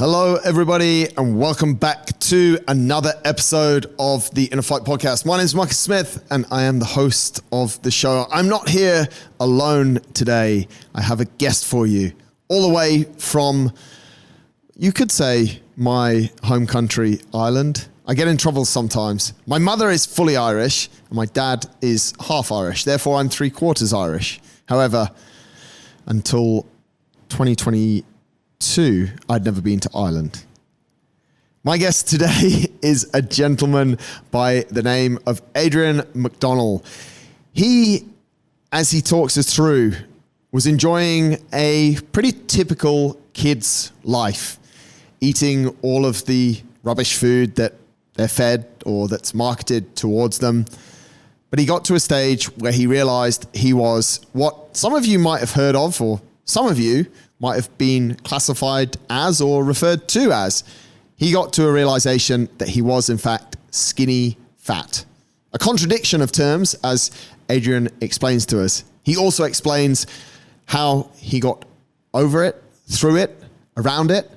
Hello, everybody, and welcome back to another episode of the Inner Fight podcast. My name is Marcus Smith, and I am the host of the show. I'm not here alone today. I have a guest for you, all the way from, you could say, my home country, Ireland. I get in trouble sometimes. My mother is fully Irish, and my dad is half Irish. Therefore, I'm 3/4 Irish. However, until 2022, I'd never been to Ireland. My guest today is a gentleman by the name of Adrian McDonnell. He, as he talks us through, was enjoying a pretty typical kid's life, eating all of the rubbish food that they're fed or that's marketed towards them. But he got to a stage where he realized he was what some of you might have heard of, or some of you might have been classified as or referred to as. He got to a realization that he was, in fact, skinny fat. A contradiction of terms, as Adrian explains to us. He also explains how he got over it, through it, around it,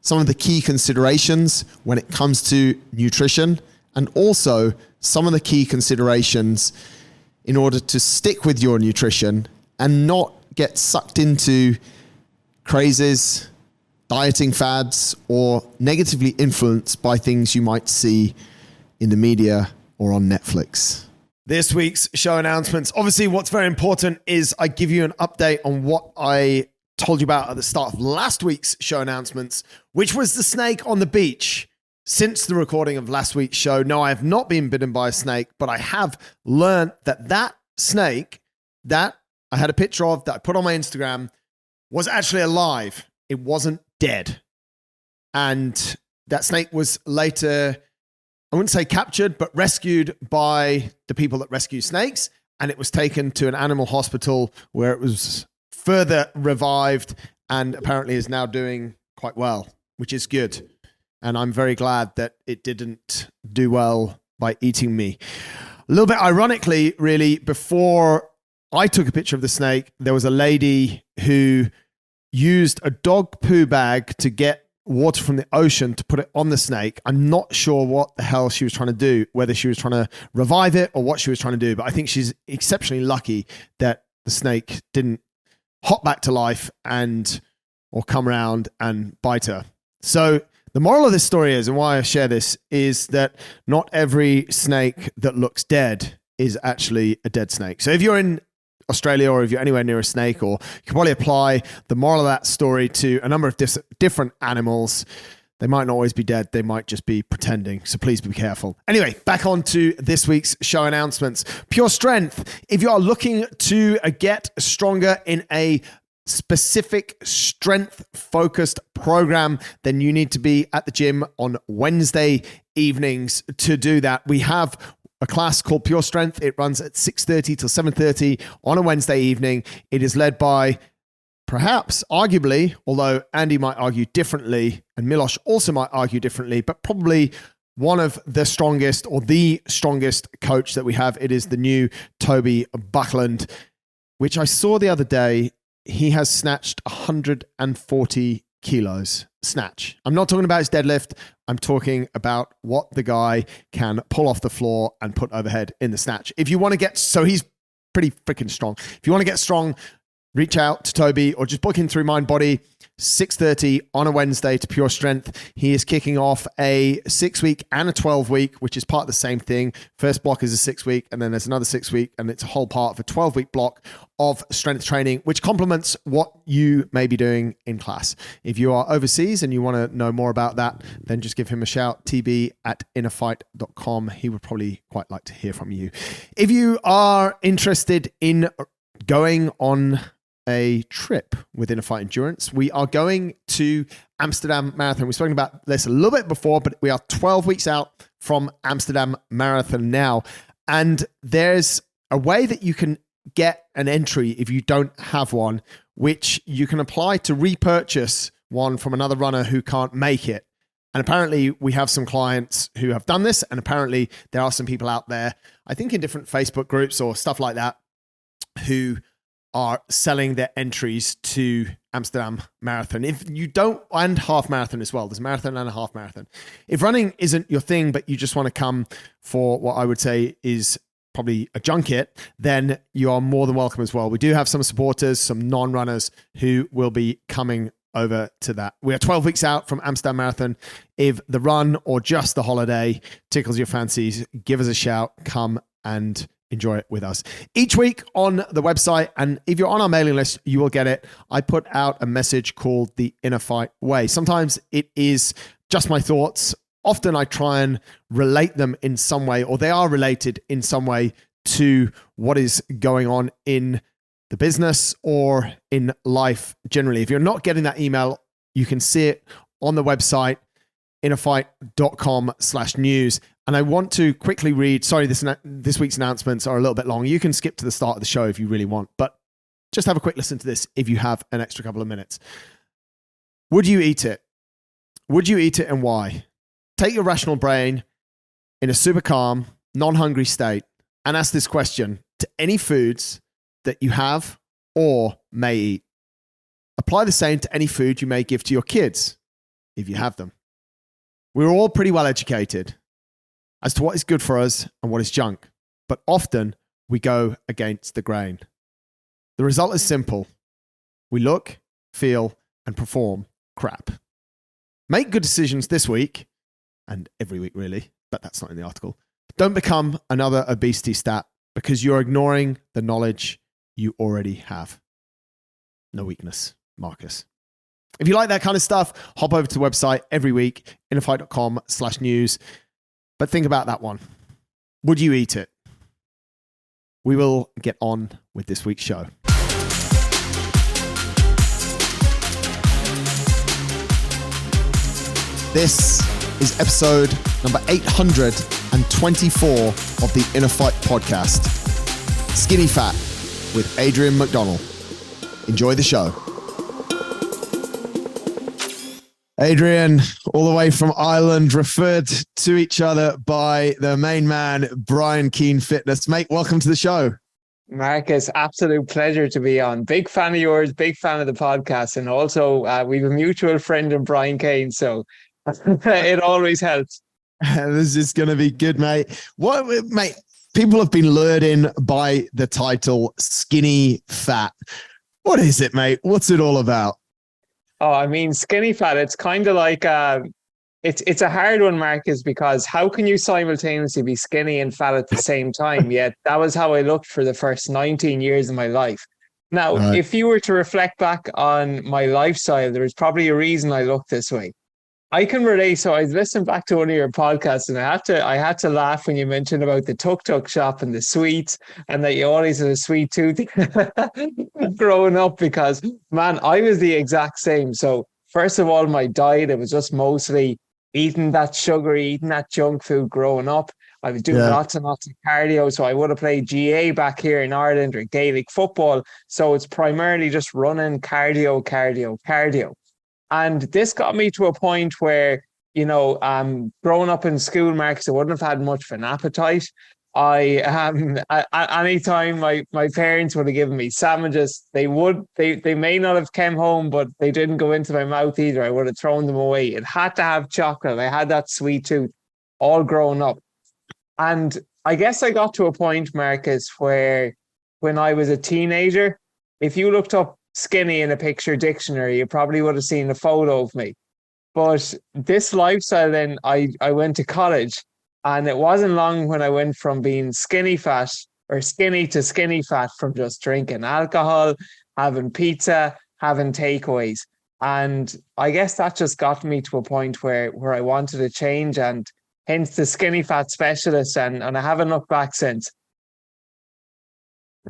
some of the key considerations when it comes to nutrition, and also some of the key considerations in order to stick with your nutrition and not get sucked into crazes, dieting fads, or negatively influenced by things you might see in the media or on Netflix. This week's show announcements. Obviously, what's very important is I give you an update on what I told you about at the start of last week's show announcements, which was the snake on the beach. Since the recording of last week's show, no, I have not been bitten by a snake, but I have learned that snake that I had a picture of that I put on my Instagram was actually alive. It wasn't dead. And that snake was later, I wouldn't say captured, but rescued by the people that rescue snakes. And it was taken to an animal hospital where it was further revived and apparently is now doing quite well, which is good. And I'm very glad that it didn't do well by eating me. A little bit ironically, really, before I took a picture of the snake, there was a lady who used a dog poo bag to get water from the ocean to put it on the snake. I'm not sure what the hell she was trying to do, whether she was trying to revive it or what she was trying to do, but I think she's exceptionally lucky that the snake didn't hop back to life or come around and bite her. So the moral of this story is, and why I share this, is that not every snake that looks dead is actually a dead snake. So if you're in Australia or if you're anywhere near a snake, or you can probably apply the moral of that story to a number of different animals. They might not always be dead. They might just be pretending. So please be careful. Anyway, back on to this week's show announcements. Pure Strength. If you are looking to get stronger in a specific strength-focused program, then you need to be at the gym on Wednesday evenings to do that. We have a class called Pure Strength. It runs at 6:30 till 7:30 on a Wednesday evening. It is led by, perhaps, arguably, although Andy might argue differently, and Milosh also might argue differently, but probably one of the strongest, or the strongest coach that we have. It is the new Toby Buckland, which I saw the other day. He has snatched 140 kilos. Snatch. I'm not talking about his deadlift. I'm talking about what the guy can pull off the floor and put overhead in the snatch. If you want to so he's pretty freaking strong. If you want to get strong, reach out to Toby or just book in through MindBody. 6:30 on a Wednesday to Pure Strength. He is kicking off a 6-week and a 12-week, which is part of the same thing. First block is a 6-week, and then there's another 6-week, and it's a whole part of a 12-week block of strength training, which complements what you may be doing in class. If you are overseas and you want to know more about that, then just give him a shout, tb@innerfight.com. He would probably quite like to hear from you. If you are interested in going on a trip with Inner Fight Endurance, we are going to Amsterdam Marathon. We've spoken about this a little bit before, but we are 12 weeks out from Amsterdam Marathon now. And there's a way that you can get an entry if you don't have one, which you can apply to repurchase one from another runner who can't make it. And apparently we have some clients who have done this, and apparently there are some people out there, I think in different Facebook groups or stuff like that, who are selling their entries to Amsterdam Marathon. If you don't, and half marathon as well, there's a marathon and a half marathon. If running isn't your thing, but you just want to come for what I would say is probably a junket, then you are more than welcome as well. We do have some supporters, some non-runners who will be coming over to that. We are 12 weeks out from Amsterdam Marathon. If the run or just the holiday tickles your fancies, give us a shout, come and enjoy it with us. Each week on the website, and if you're on our mailing list, you will get it. I put out a message called the Inner Fight Way. Sometimes it is just my thoughts. Often I try and relate them in some way, or they are related in some way to what is going on in the business or in life generally. If you're not getting that email, you can see it on the website, innerfight.com/news. And I want to quickly read, sorry, this week's announcements are a little bit long. You can skip to the start of the show if you really want, but just have a quick listen to this if you have an extra couple of minutes. Would you eat it? Would you eat it and why? Take your rational brain in a super calm, non-hungry state and ask this question to any foods that you have or may eat. Apply the same to any food you may give to your kids if you have them. We're all pretty well educated as to what is good for us and what is junk, but often we go against the grain. The result is simple. We look, feel, and perform crap. Make good decisions this week, and every week really, but that's not in the article. Don't become another obesity stat because you're ignoring the knowledge you already have. No weakness, Marcus. If you like that kind of stuff, hop over to the website every week, innerfight.com/news. But think about that one. Would you eat it? We will get on with this week's show. This is episode number 824 of the Inner Fight podcast. Skinny Fat with Adrian McDonnell. Enjoy the show. Adrian, all the way from Ireland, referred to each other by the main man, Brian Keane Fitness. Mate, welcome to the show. Marcus, absolute pleasure to be on. Big fan of yours, big fan of the podcast. And also, we have a mutual friend in Brian Keane, so it always helps. This is going to be good, mate. Mate, people have been lured in by the title Skinny Fat. What is it, mate? What's it all about? Oh, I mean, skinny fat, it's kind of like, it's a hard one, Marcus, because how can you simultaneously be skinny and fat at the same time? Yet that was how I looked for the first 19 years of my life. Now, if you were to reflect back on my lifestyle, there was probably a reason I looked this way. I can relate. So I listened back to one of your podcasts and I had to laugh when you mentioned about the tuk-tuk shop and the sweets and that you always had a sweet tooth growing up because, man, I was the exact same. So first of all, my diet, it was just mostly eating that sugary, eating that junk food growing up. I was doing lots and lots of cardio. So I would have played GA back here in Ireland or Gaelic football. So it's primarily just running, cardio. And this got me to a point where, you know, growing up in school, Marcus, I wouldn't have had much of an appetite. Anytime my parents would have given me sandwiches, they may not have come home, but they didn't go into my mouth either. I would have thrown them away. It had to have chocolate. I had that sweet tooth all growing up. And I guess I got to a point, Marcus, where when I was a teenager, if you looked up skinny in a picture dictionary, you probably would have seen a photo of me. But this lifestyle, then I went to college, and it wasn't long when I went from being skinny fat or skinny to skinny fat from just drinking alcohol, having pizza, having takeaways. And I guess that just got me to a point where I wanted to change, and hence the skinny fat specialist. And I haven't looked back since.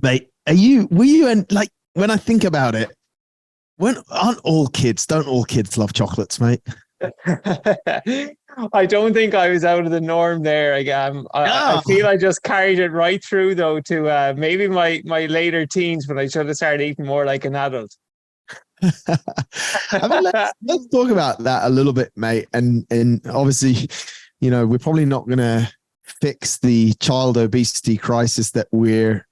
Mate, were you like, when I think about it, don't all kids love chocolates, mate? I don't think I was out of the norm there. I feel I just carried it right through, though, to maybe my later teens when I should have started eating more like an adult. I mean, let's talk about that a little bit, mate. And obviously, you know, we're probably not going to fix the child obesity crisis that we're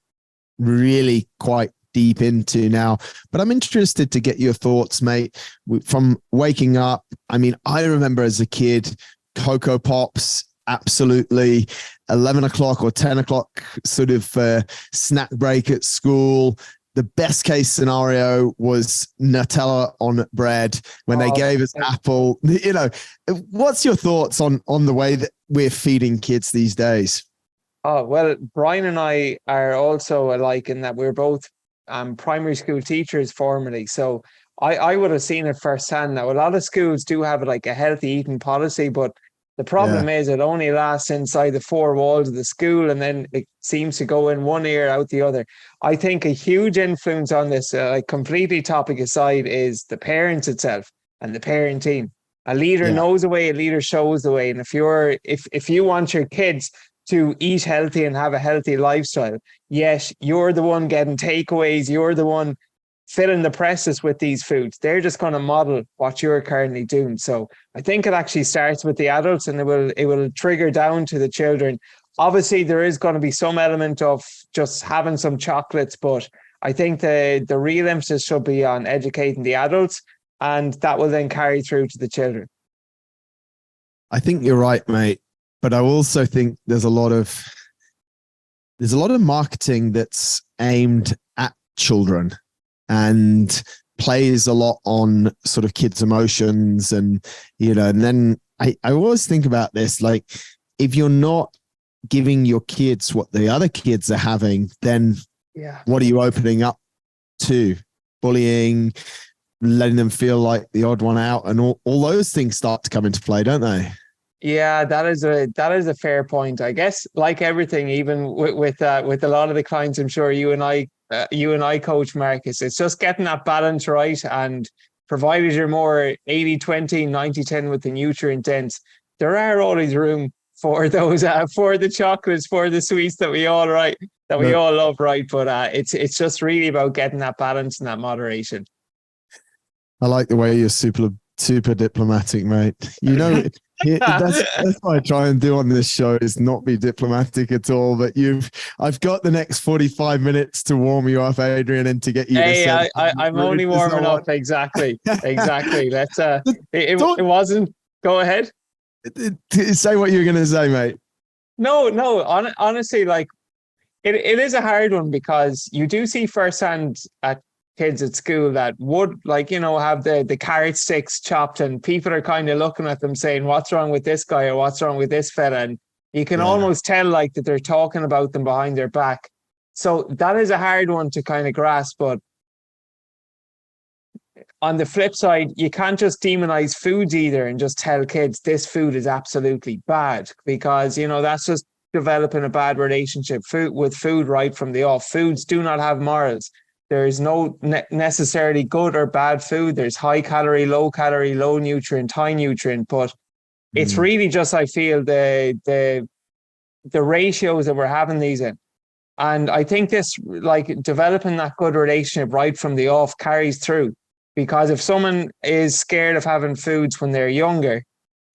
really quite deep into now. But I'm interested to get your thoughts, mate, from waking up. I mean, I remember as a kid, Cocoa Pops, absolutely. 11 o'clock or 10 o'clock sort of snack break at school. The best case scenario was Nutella on bread when they gave us apple. You know, what's your thoughts on the way that we're feeding kids these days? Oh, well, Brian and I are also alike in that we're both primary school teachers formerly. So I would have seen it firsthand. Now, a lot of schools do have like a healthy eating policy, but the problem is it only lasts inside the four walls of the school, and then it seems to go in one ear, out the other. I think a huge influence on this, completely topic aside, is the parents itself and the parenting. A leader knows the way, a leader shows the way. And if you want your kids to eat healthy and have a healthy lifestyle, yes, you're the one getting takeaways, you're the one filling the presses with these foods. They're just going to model what you're currently doing. So I think it actually starts with the adults, and it will trigger down to the children. Obviously, there is going to be some element of just having some chocolates, but I think the real emphasis should be on educating the adults, and that will then carry through to the children. I think you're right, mate. But I also think there's a lot of marketing that's aimed at children and plays a lot on sort of kids' emotions. And, you know, and then I always think about this, like, if you're not giving your kids what the other kids are having, then what are you opening up to? Bullying, letting them feel like the odd one out, and all those things start to come into play, don't they? Yeah, that is a fair point. I guess, like everything, even with a lot of the clients, I'm sure you and I coach, Marcus, it's just getting that balance right. And provided you're more 80-20, 90-10 with the nutrient dense, there are always room for those, for the chocolates, for the sweets that we all love, right? But it's just really about getting that balance and that moderation. I like the way you're super diplomatic, mate. You know, that's what I try and do on this show, is not be diplomatic at all. But I've got the next 45 minutes to warm you up, Adrian, and to get you. Hey, I'm only warming up. Exactly. Let's. It wasn't. Go ahead. Say what you're going to say, mate. No. Honestly, like it is a hard one, because you do see firsthand at kids at school that would, like, you know, have the carrot sticks chopped, and people are kind of looking at them saying, what's wrong with this guy, or what's wrong with this fella? And you can almost tell like that they're talking about them behind their back. So that is a hard one to kind of grasp. But on the flip side, you can't just demonize foods either and just tell kids this food is absolutely bad, because, you know, that's just developing a bad relationship with food right from the off. Foods do not have morals. There is no necessarily good or bad food. There's high calorie, low nutrient, high nutrient. But it's really just, I feel, the ratios that we're having these in. And I think this, like, developing that good relationship right from the off carries through. Because if someone is scared of having foods when they're younger,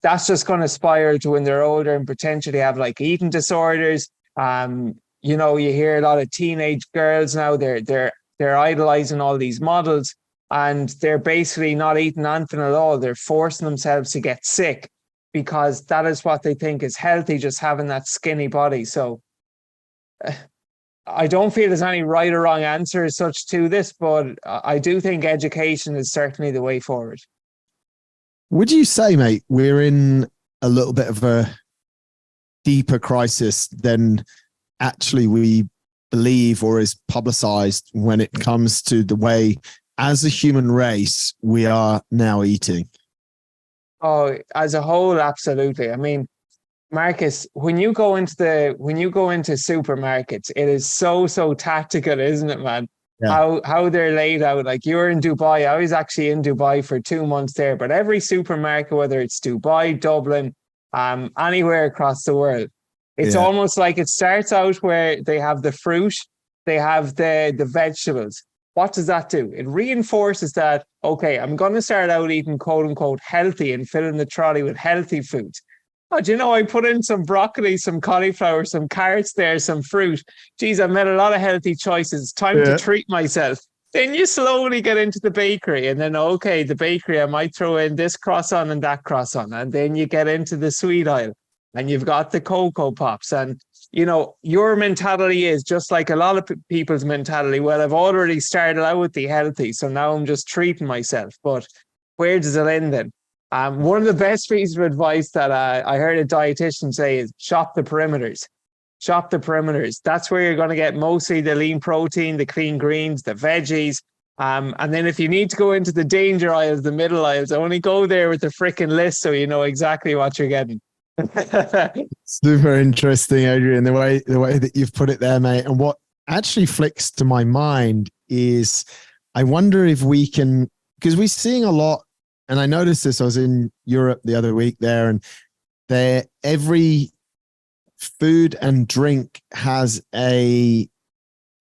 that's just going to spiral to when they're older and potentially have like eating disorders. You know, you hear a lot of teenage girls now, they're idolizing all these models, and they're basically not eating anything at all. They're forcing themselves to get sick because that is what they think is healthy, just having that skinny body. So I don't feel there's any right or wrong answer as such to this, but I do think education is certainly the way forward. Would you say, mate, we're in a little bit of a deeper crisis than actually we believe or is publicized when it comes to the way, as a human race, we are now eating? Oh, as a whole, absolutely. I mean, Marcus, when you go into supermarkets, it is so tactical, isn't it, man? Yeah. How they're laid out. Like, you're in Dubai. I was actually in Dubai for 2 months there, but every supermarket, whether it's Dubai, Dublin, anywhere across the world, it's almost like it starts out where they have the fruit, they have the vegetables. What does that do? It reinforces that, okay, I'm going to start out eating quote unquote healthy and filling the trolley with healthy foods. Oh, do you know, I put in some broccoli, some cauliflower, some carrots there, some fruit. Geez, I've made a lot of healthy choices. Time to treat myself. Then you slowly get into the bakery, and then, okay, the bakery, I might throw in this croissant and that croissant. And then you get into the sweet aisle, and you've got the Cocoa Pops. And, you know, your mentality is just like a lot of people's mentality. Well, I've already started out with the healthy, so now I'm just treating myself. But where does it end then? One of the best pieces of advice that I heard a dietitian say is shop the perimeters. Shop the perimeters. That's where you're going to get mostly the lean protein, the clean greens, the veggies. And then if you need to go into the danger aisles, the middle aisles, only go there with the freaking list so you know exactly what you're getting. Super interesting, Adrian, the way that you've put it there, mate. And what actually flicks to my mind is I wonder if we can, because we're seeing a lot, and I noticed this, I was in Europe the other week there, and every food and drink has I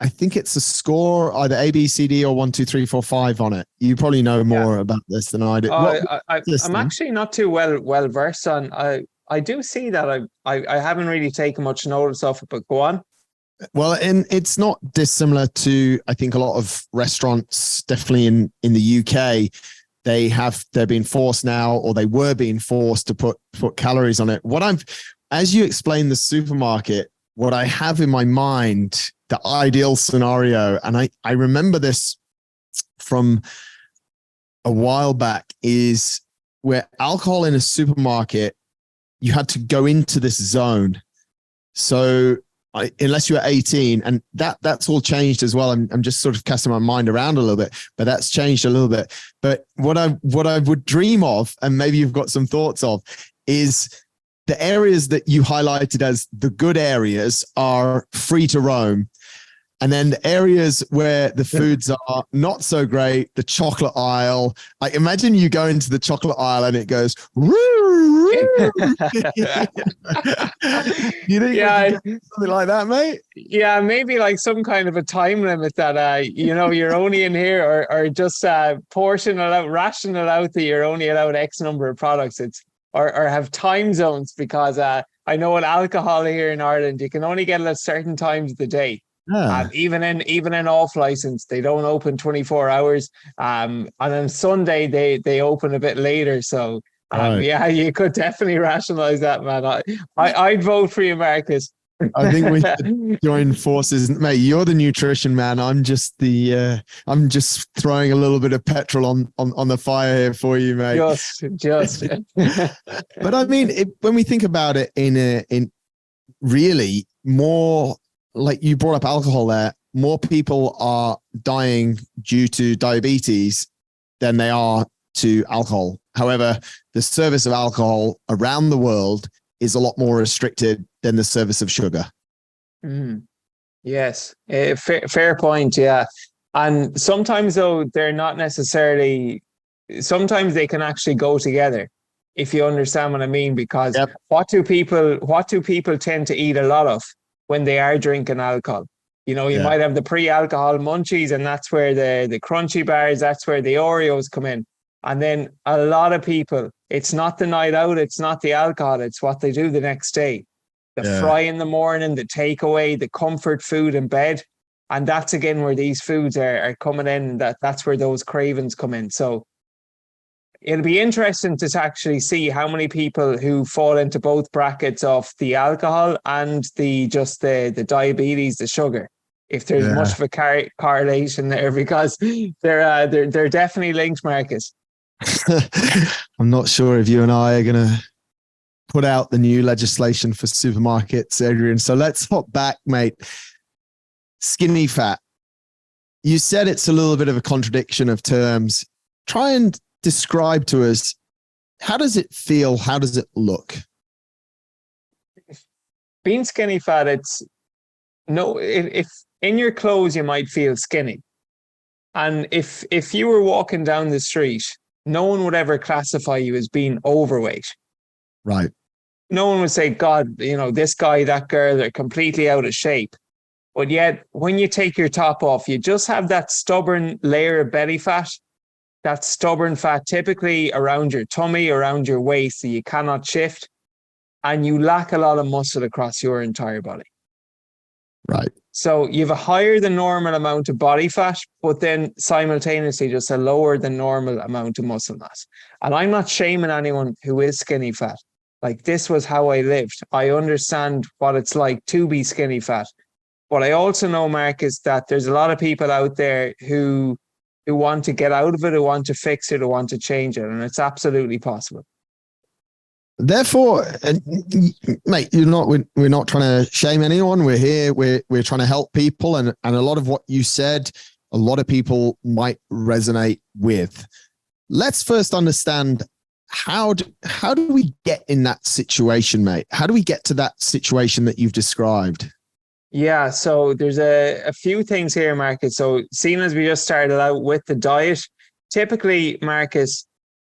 think it's a score, either A, B, C, D, or 1, 2, 3, 4, 5 on it. You probably know more about this than I do. I'm actually not too well versed on. I do see that. I haven't really taken much notice of it, but go on. Well, and it's not dissimilar to, I think, a lot of restaurants, definitely in the UK. They're being forced now, or they were being forced to put calories on it. As you explain the supermarket, what I have in my mind, the ideal scenario, and I remember this from a while back, is where alcohol in a supermarket, you had to go into this zone. So unless you were 18, and that's all changed as well. I'm just sort of casting my mind around a little bit, but that's changed a little bit. But what I would dream of, and maybe you've got some thoughts of, is the areas that you highlighted as the good areas are free to roam. And then the areas where the foods are not so great, the chocolate aisle. Like, imagine you go into the chocolate aisle and it goes, woo, woo. You think something like that, mate? Yeah, maybe like some kind of a time limit that you're only in here, or just portion it out, ration it out that you're only allowed X number of products. Or have time zones, because I know with alcohol here in Ireland, you can only get it at certain times of the day. Even in off license, they don't open 24 hours. And on Sunday they open a bit later. So yeah, you could definitely rationalize that, man. I'd vote for you, Marcus. I think we should join forces, mate. You're the nutrition man. I'm just I'm just throwing a little bit of petrol on the fire here for you, mate. Just. But I mean, when we think about it, in really more, like you brought up alcohol there, more people are dying due to diabetes than they are to alcohol. However, the service of alcohol around the world is a lot more restricted than the service of sugar. Yes, fair point. Yeah. And sometimes, though, they're not necessarily, sometimes they can actually go together, if you understand what I mean, because what do people tend to eat a lot of when they are drinking alcohol? You know, you might have the pre-alcohol munchies, and that's where the crunchy bars, that's where the Oreos come in. And then a lot of people, it's not the night out, it's not the alcohol, it's what they do the next day. The fry in the morning, the takeaway, the comfort food in bed. And that's again where these foods are coming in. That's where those cravings come in. So it'll be interesting to actually see how many people who fall into both brackets of the alcohol and the diabetes, the sugar, if there's much of a correlation there, because they're definitely linked, Marcus. I'm not sure if you and I are going to put out the new legislation for supermarkets, Adrian. So let's hop back, mate. Skinny fat. You said it's a little bit of a contradiction of terms. Try and describe to us, how does it feel? How does it look? Being skinny fat, if in your clothes you might feel skinny. And if you were walking down the street, no one would ever classify you as being overweight. Right. No one would say, God, this guy, that girl, they're completely out of shape. But yet, when you take your top off, you just have that stubborn layer of belly fat, that stubborn fat typically around your tummy, around your waist, that you cannot shift. and you lack a lot of muscle across your entire body. Right. So you have a higher than normal amount of body fat, but then simultaneously just a lower than normal amount of muscle mass. And I'm not shaming anyone who is skinny fat. Like, this was how I lived. I understand what it's like to be skinny fat. But I also know, Marcus, that there's a lot of people out there who want to get out of it, who want to fix it, who want to change it. And it's absolutely possible. Therefore, mate, we're not trying to shame anyone. We're here. We're trying to help people. And a lot of what you said, a lot of people might resonate with. Let's first understand, how do we get in that situation, mate? How do we get to that situation that you've described? Yeah, so there's a few things here, Marcus. So seeing as we just started out with the diet, typically, Marcus,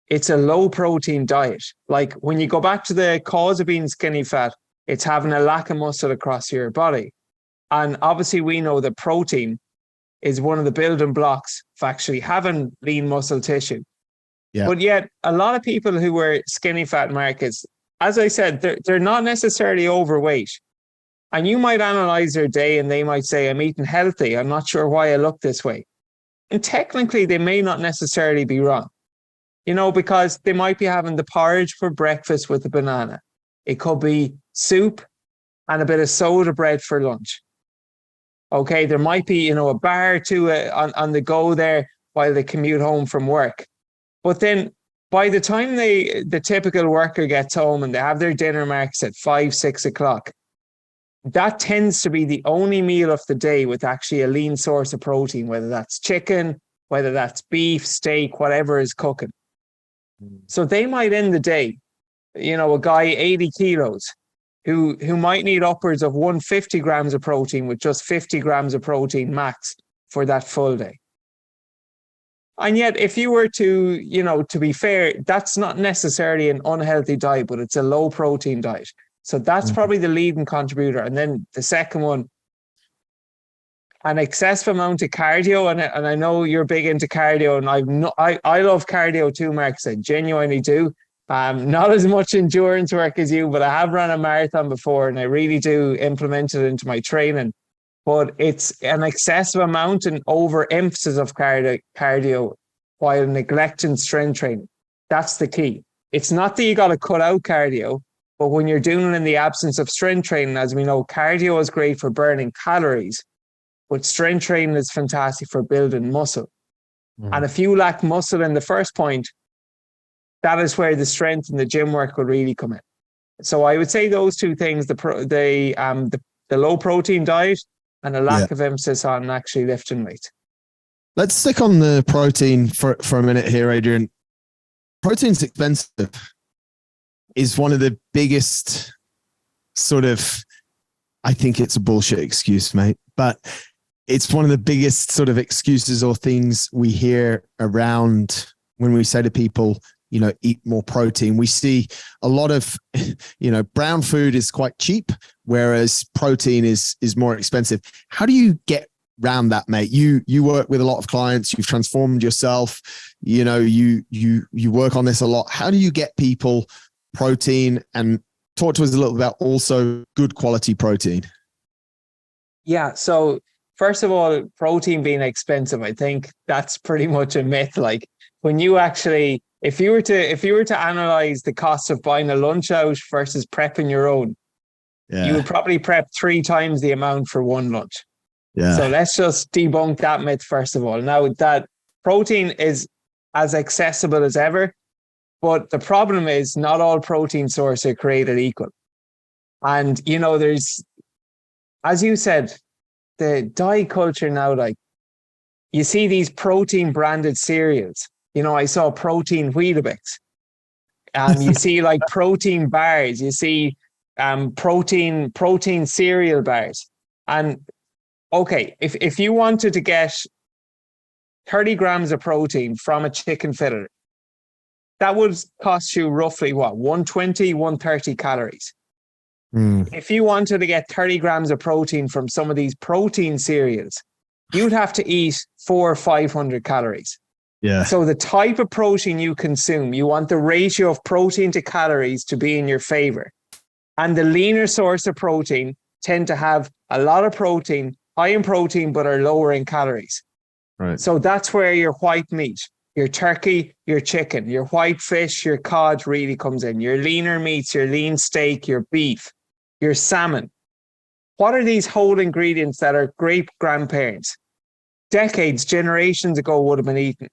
it's a low protein diet. Like, when you go back to the cause of being skinny fat, it's having a lack of muscle across your body. And obviously we know that protein is one of the building blocks of actually having lean muscle tissue. Yeah. But yet a lot of people who were skinny fat, Marcus, as I said, they're not necessarily overweight. And you might analyze their day and they might say, I'm eating healthy. I'm not sure why I look this way. And technically they may not necessarily be wrong. Because they might be having the porridge for breakfast with a banana. It could be soup and a bit of soda bread for lunch. Okay, there might be, a bar or two on the go there while they commute home from work. But then by the time the typical worker gets home and they have their dinner, marks at 5, 6 o'clock, that tends to be the only meal of the day with actually a lean source of protein, whether that's chicken, whether that's beef, steak, whatever is cooking. So they might end the day, a guy 80 kilos who might need upwards of 150 grams of protein with just 50 grams of protein max for that full day. And yet, if you were to be fair, that's not necessarily an unhealthy diet, but it's a low protein diet. So that's probably the leading contributor. And then the second one, an excessive amount of cardio, and I know you're big into cardio, and I love cardio too, Marcus. I genuinely do. Not as much endurance work as you, but I have run a marathon before, and I really do implement it into my training. But it's an excessive amount and overemphasis of cardio while neglecting strength training. That's the key. It's not that you got to cut out cardio, but when you're doing it in the absence of strength training, as we know, cardio is great for burning calories. But strength training is fantastic for building muscle. And if you lack muscle in the first point, that is where the strength and the gym work will really come in. So I would say those two things, the low protein diet and a lack of emphasis on actually lifting weight. Let's stick on the protein for a minute here, Adrian. Protein's expensive. Is one of the biggest I think it's a bullshit excuse, mate, but it's one of the biggest sort of excuses or things we hear around when we say to people, eat more protein. We see a lot of, brown food is quite cheap, whereas protein is more expensive. How do you get around that, mate? You work with a lot of clients, you've transformed yourself, you work on this a lot. How do you get people protein, and talk to us a little about also good quality protein? Yeah. So first of all, protein being expensive, I think that's pretty much a myth. Like, when you actually, if you were to analyze the cost of buying a lunch out versus prepping your own, you would probably prep 3 times the amount for one lunch. Yeah. So let's just debunk that myth first of all. Now, that protein is as accessible as ever, but the problem is not all protein sources are created equal. And, there's, as you said, the diet culture now, like, you see these protein branded cereals. I saw protein Weetabix. You see like protein bars. You see protein cereal bars. And okay, if you wanted to get 30 grams of protein from a chicken fillet, that would cost you roughly 120, 130 calories. If you wanted to get 30 grams of protein from some of these protein cereals, you'd have to eat 400 or 500 calories. Yeah. So the type of protein you consume, you want the ratio of protein to calories to be in your favor. And the leaner source of protein tend to have a lot of protein, high in protein, but are lower in calories. Right. So that's where your white meat, your turkey, your chicken, your white fish, your cod really comes in. Your leaner meats, your lean steak, your beef, your salmon. What are these whole ingredients that our great grandparents, decades, generations ago would have been eating?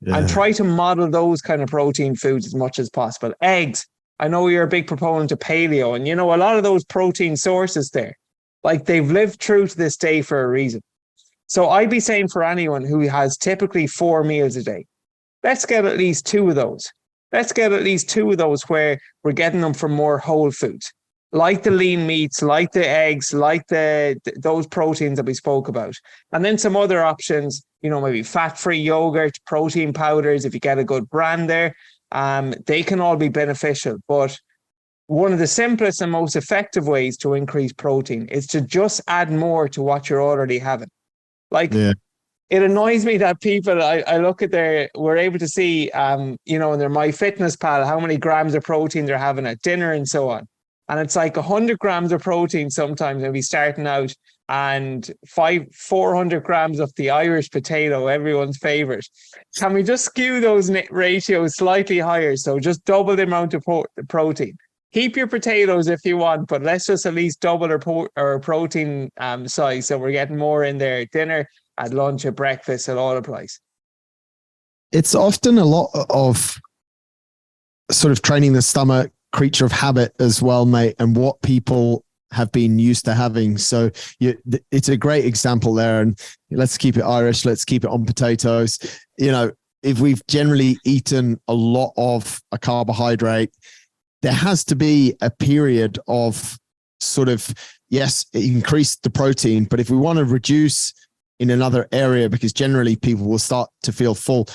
Yeah. And try to model those kind of protein foods as much as possible. Eggs. I know you're a big proponent of paleo, and a lot of those protein sources there, like they've lived true to this day for a reason. So I'd be saying for anyone who has typically 4 meals a day, let's get at least 2 of those. Let's get at least 2 of those where we're getting them from more whole foods, like the lean meats, like the eggs, like those proteins that we spoke about. And then some other options, maybe fat-free yogurt, protein powders, if you get a good brand there, they can all be beneficial. But one of the simplest and most effective ways to increase protein is to just add more to what you're already having. It annoys me that people, I look at we're able to see, in their MyFitnessPal, how many grams of protein they're having at dinner and so on. And it's like 100 grams of protein sometimes maybe starting out, and 400 grams of the Irish potato, everyone's favorite. Can we just skew those ratios slightly higher? So just double the amount of protein. Keep your potatoes if you want, but let's just at least double our protein size, so we're getting more in there at dinner, at lunch, at breakfast, at all the place. It's often a lot of sort of training the stomach, creature of habit as well, mate, and what people have been used to having. So it's a great example there. And let's keep it Irish. Let's keep it on potatoes. If we've generally eaten a lot of a carbohydrate, there has to be a period of sort of, yes, increase the protein, but if we want to reduce in another area, because generally people will start to feel full.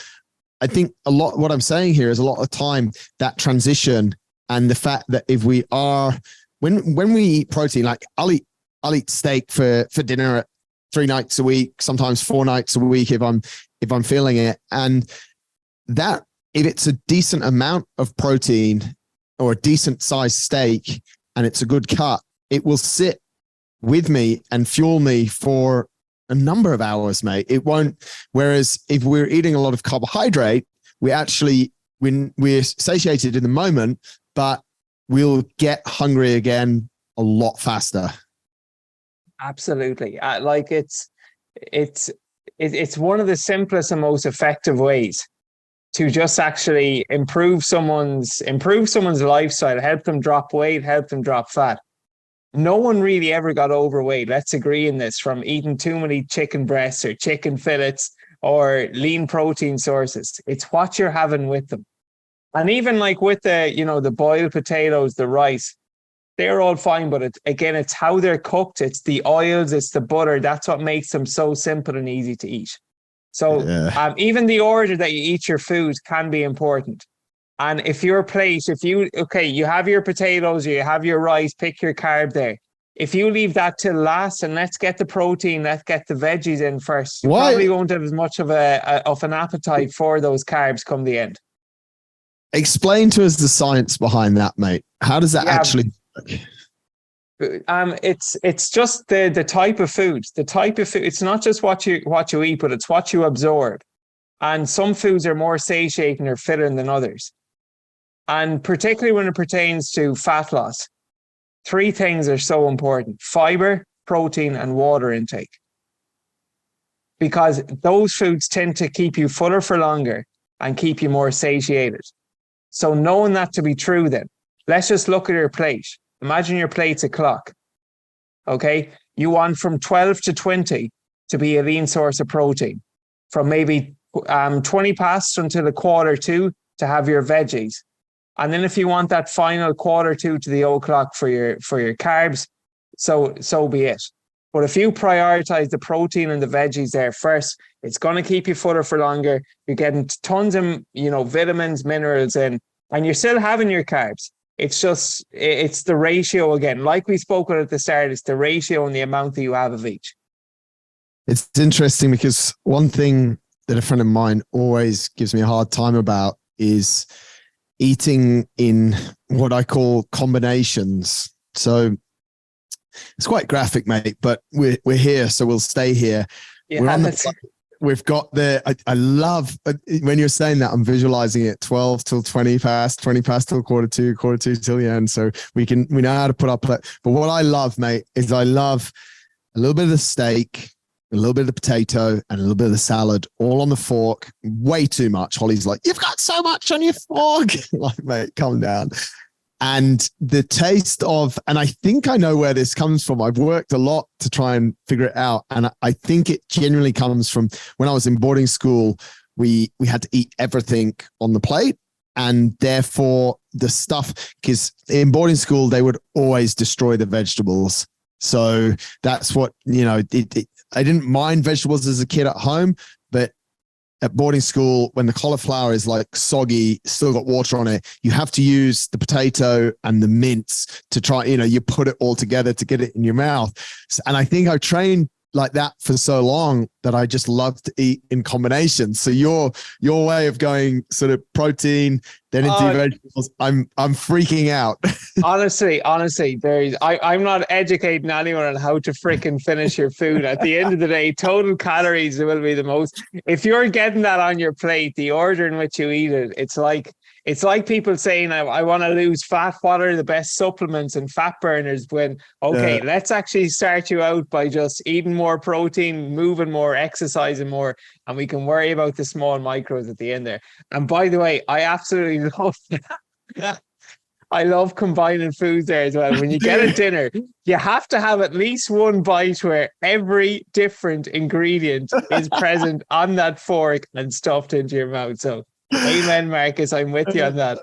I think what I'm saying here is a lot of time that transition, and the fact that if we are, when we eat protein, like I'll eat steak for dinner 3 nights a week, sometimes 4 nights a week if I'm feeling it. And that, if it's a decent amount of protein or a decent sized steak and it's a good cut, it will sit with me and fuel me for a number of hours, mate. It won't. Whereas if we're eating a lot of carbohydrate, we're satiated in the moment, but we'll get hungry again a lot faster. Absolutely. It's one of the simplest and most effective ways to just actually improve someone's lifestyle, help them drop weight, help them drop fat. No one really ever got overweight. Let's agree in this, from eating too many chicken breasts or chicken fillets or lean protein sources. It's what you're having with them. And even like with the boiled potatoes, the rice, they're all fine. But it's how they're cooked. It's the oils, it's the butter. That's what makes them so simple and easy to eat. So even the order that you eat your food can be important. And if you have your potatoes, you have your rice, pick your carb there. If you leave that till last and let's get the protein, let's get the veggies in first, you probably won't have as much of an appetite for those carbs come the end. Explain to us the science behind that, mate. How does that actually work? It's just the type of food. The type of food. It's not just what you eat, but it's what you absorb. And some foods are more satiating or filling than others. And particularly when it pertains to fat loss, 3 things are so important: fiber, protein, and water intake. Because those foods tend to keep you fuller for longer and keep you more satiated. So knowing that to be true, then let's just look at your plate. Imagine your plate's a clock. Okay. You want from 12 to 20 to be a lean source of protein. From maybe 20 past until 1:45 to have your veggies. And then if you want that final 1:45 to the o'clock for your carbs, so be it. But if you prioritize the protein and the veggies there first, it's going to keep you fuller for longer. You're getting tons of, vitamins, minerals in, and you're still having your carbs. It's the ratio again. Like we spoke at the start, it's the ratio and the amount that you have of each. It's interesting because one thing that a friend of mine always gives me a hard time about is eating in what I call combinations. So it's quite graphic, mate, but we're here, so we'll stay here. Yeah, We're on we've got I love when you're saying that, I'm visualizing it 12 till 20 past till quarter two till the end. So we know how to put up. But what I love, mate, is I love a little bit of the steak, a little bit of the potato, and a little bit of the salad, all on the fork. Way too much. Holly's like, you've got so much on your fork. Like, mate, calm down. And the taste of, and I think I know where this comes from. I've worked a lot to try and figure it out. And I think it genuinely comes from when I was in boarding school, we had to eat everything on the plate. And therefore the stuff, because in boarding school, they would always destroy the vegetables. So that's what, I didn't mind vegetables as a kid at home, but at boarding school, when the cauliflower is like soggy, still got water on it, you have to use the potato and the mince to try, you put it all together to get it in your mouth. And I think I trained like that for so long that I just love to eat in combination. So your way of going sort of protein, then into vegetables, I'm freaking out. honestly, I'm not educating anyone on how to freaking finish your food. At the end of the day, total calories will be the most. If you're getting that on your plate, the order in which you eat it, it's like people saying, I want to lose fat. What are the best supplements and fat burners? When, let's actually start you out by just eating more protein, moving more, exercising more, and we can worry about the small micros at the end there. And by the way, I absolutely love that. I love combining foods there as well. When you get a dinner, you have to have at least one bite where every different ingredient is present on that fork and stuffed into your mouth. So amen, Marcus. I'm with you on that.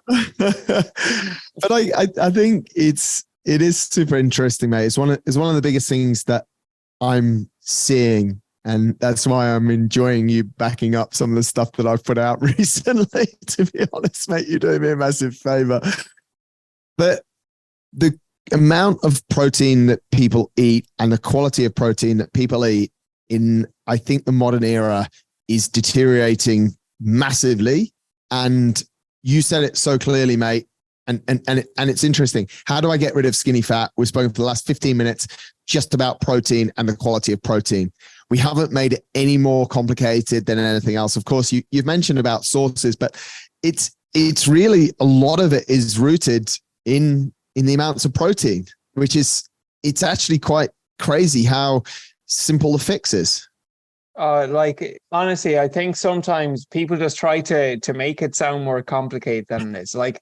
But I think it is super interesting, mate. It's one of the biggest things that I'm seeing, and that's why I'm enjoying you backing up some of the stuff that I've put out recently. To be honest, mate, you're doing me a massive favor. But the amount of protein that people eat and the quality of protein that people eat in, I think, the modern era is deteriorating massively. And you said it so clearly, mate. And it's interesting. How do I get rid of skinny fat? We've spoken for the last 15 minutes just about protein and the quality of protein. We haven't made it any more complicated than anything else. Of course, you've mentioned about sources, but it's really, a lot of it is rooted in the amounts of protein, which is, it's actually quite crazy how simple the fix is. Honestly, I think sometimes people just try to make it sound more complicated than it is. Like,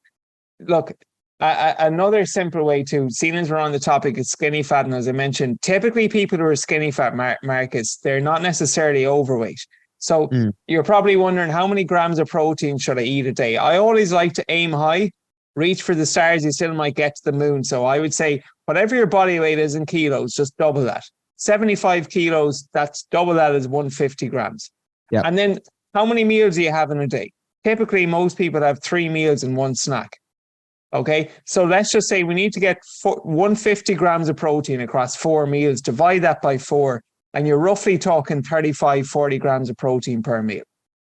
look, another simple way to, seeing as we're on the topic is skinny fat, and as I mentioned, typically people who are skinny fat, Marcus, they're not necessarily overweight. So you're probably wondering, how many grams of protein should I eat a day? I always like to aim high, reach for the stars. You still might get to the moon. So I would say whatever your body weight is in kilos, just double that. 75 kilos, that's double that is 150 grams. Yeah. And then how many meals do you have in a day? Typically, most people have 3 meals and 1 snack. Okay. So let's just say we need to get 150 grams of protein across 4 meals. Divide that by 4, and you're roughly talking 35, 40 grams of protein per meal.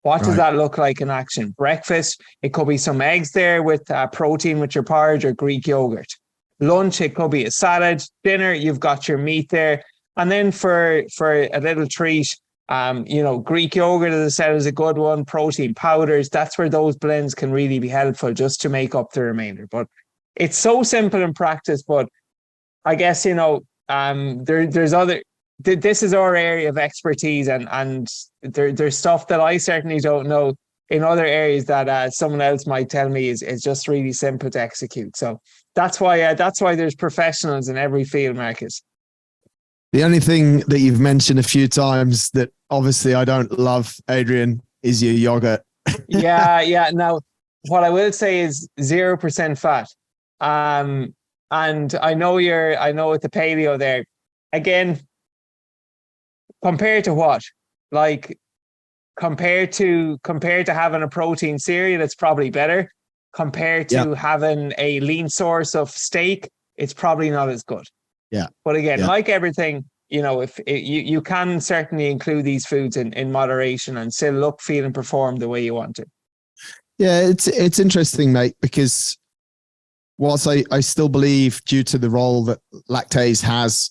What does that look like in action? Breakfast, it could be some eggs there with protein with your porridge or Greek yogurt. Lunch, it could be a salad. Dinner, you've got your meat there. And then for a little treat, Greek yogurt, as I said, is a good one. Protein powders, that's where those blends can really be helpful, just to make up the remainder. But it's so simple in practice. But I guess, there's other... This is our area of expertise, and there's stuff that I certainly don't know in other areas that someone else might tell me is just really simple to execute. So that's why there's professionals in every field, Marcus. The only thing that you've mentioned a few times that obviously I don't love, Adrian, is your yogurt. Yeah. Now, what I will say is 0% fat. And I know with the paleo there, again, compared to what? Like, compared to having a protein cereal, it's probably better. Compared to having a lean source of steak, it's probably not as good. Yeah. But again, like everything, if you can certainly include these foods in moderation and still look, feel, and perform the way you want to. Yeah, it's interesting, mate, because whilst I still believe, due to the role that lactase has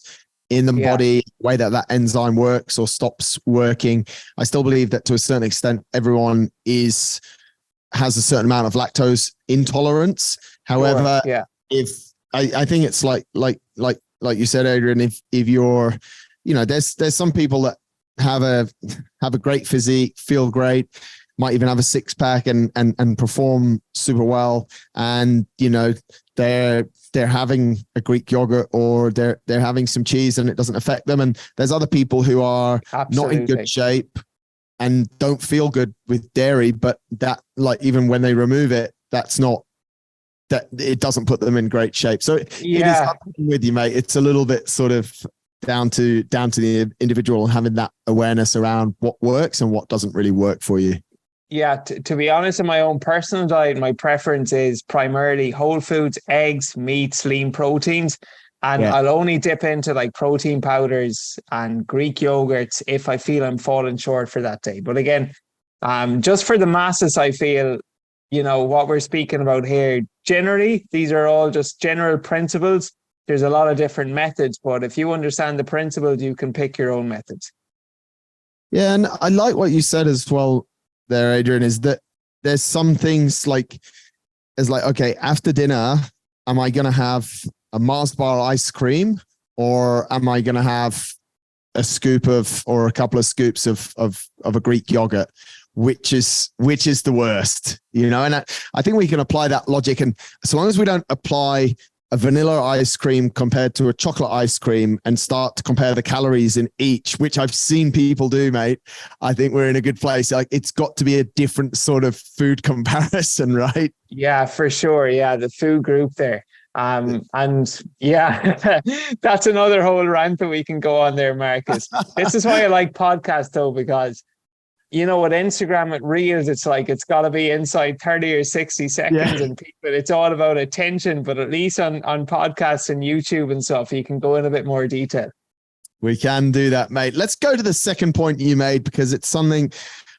in the body, the way that enzyme works or stops working, I still believe that to a certain extent, everyone has a certain amount of lactose intolerance. However, if I think it's like you said, Adrian, if you're, there's some people that have a great physique, feel great, might even have a six pack and perform super well. And, they're having a Greek yogurt or they're having some cheese and it doesn't affect them. And there's other people who are not in good shape and don't feel good with dairy, but that, like, even when they remove it, it doesn't put them in great shape. So it is with you, mate. It's a little bit sort of down to the individual and having that awareness around what works and what doesn't really work for you. Yeah, to be honest, in my own personal diet, my preference is primarily whole foods, eggs, meats, lean proteins. And I'll only dip into like protein powders and Greek yogurts if I feel I'm falling short for that day. But again, just for the masses, I feel, what we're speaking about here, generally, these are all just general principles. There's a lot of different methods, but if you understand the principles, you can pick your own methods. Yeah, and I like what you said as well there, Adrian, is that there's some things like, okay, after dinner, am I going to have a Mars bar ice cream or am I going to have a scoop or a couple of scoops of a Greek yogurt? Which is the worst, and I think we can apply that logic. And so long as we don't apply a vanilla ice cream compared to a chocolate ice cream and start to compare the calories in each, which I've seen people do, mate, I think we're in a good place. Like, it's got to be a different sort of food comparison, right? Yeah, for sure. Yeah, the food group there. And yeah, that's another whole rant that we can go on there, Marcus. This is why I like podcasts though, because with Instagram, it reels, it's like, it's got to be inside 30 or 60 seconds and people, it's all about attention, but at least on podcasts and YouTube and stuff, you can go in a bit more detail. We can do that, mate. Let's go to the second point you made, because it's something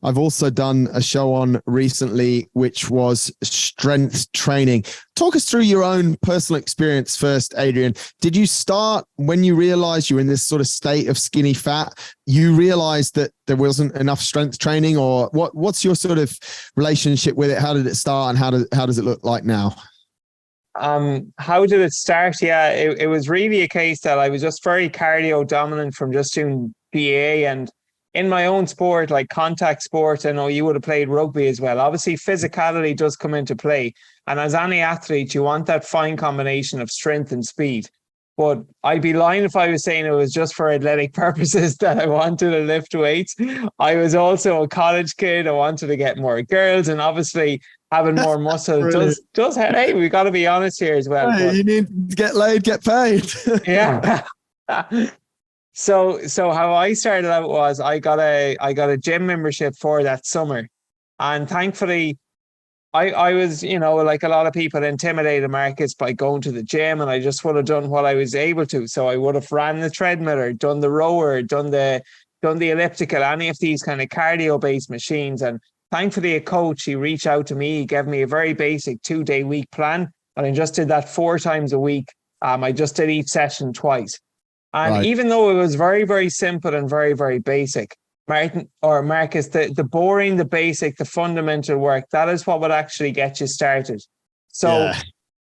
I've also done a show on recently, which was strength training. Talk us through your own personal experience first, Adrian. Did you start when you realized you were in this sort of state of skinny fat? You realized that there wasn't enough strength training, or what's your sort of relationship with it? How did it start and how does it look like now? How did it start? Yeah, it was really a case that I was just very cardio dominant from just doing BA, and in my own sport, like contact sport, I know you would have played rugby as well. Obviously, physicality does come into play. And as any athlete, you want that fine combination of strength and speed. But I'd be lying if I was saying it was just for athletic purposes that I wanted to lift weights. I was also a college kid. I wanted to get more girls, and obviously having more muscle does hey, we got to be honest here as well. Hey, you need to get laid, get paid. Yeah. So how I started out was I got a gym membership for that summer, and thankfully I was, like a lot of people, intimidated, Marcus, by going to the gym, and I just would have done what I was able to. So I would have ran the treadmill or done the rower, done the elliptical, any of these kind of cardio based machines. And thankfully a coach, he reached out to me, he gave me a very basic 2-day week plan, and I just did that 4 times a week. I just did each session twice. And even though it was very, very simple and very, very basic, Marcus, the boring, the basic, the fundamental work, that is what would actually get you started. So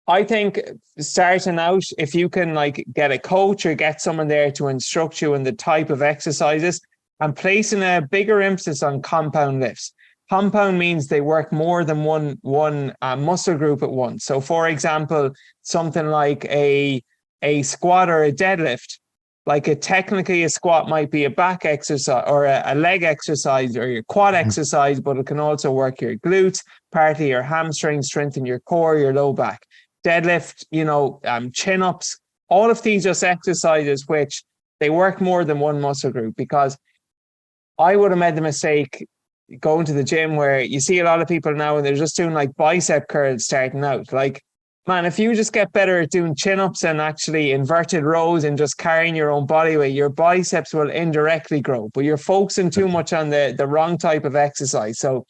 I think starting out, if you can like get a coach or get someone there to instruct you in the type of exercises, and placing a bigger emphasis on compound lifts. Compound means they work more than one muscle group at once. So for example, something like a squat or a deadlift, technically a squat might be a back exercise or a leg exercise or your quad exercise, but it can also work your glutes, partly your hamstrings, strengthen your core, your low back. Deadlift, chin ups, all of these just exercises which they work more than one muscle group. Because I would have made the mistake going to the gym where you see a lot of people now and they're just doing like bicep curls starting out. Like, man, if you just get better at doing chin-ups and actually inverted rows and just carrying your own body weight, your biceps will indirectly grow, but you're focusing too much on the wrong type of exercise. So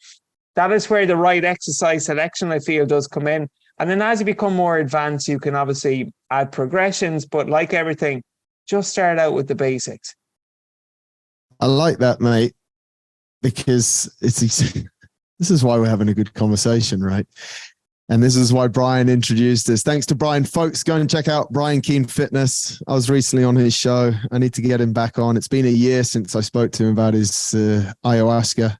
that is where the right exercise selection, I feel, does come in. And then as you become more advanced, you can obviously add progressions, but like everything, just start out with the basics. I like that, mate, because this is why we're having a good conversation, right? And this is why Brian introduced us. Thanks to Brian. Folks, go and check out Brian Keane Fitness. I was recently on his show. I need to get him back on. It's been a year since I spoke to him about his ayahuasca.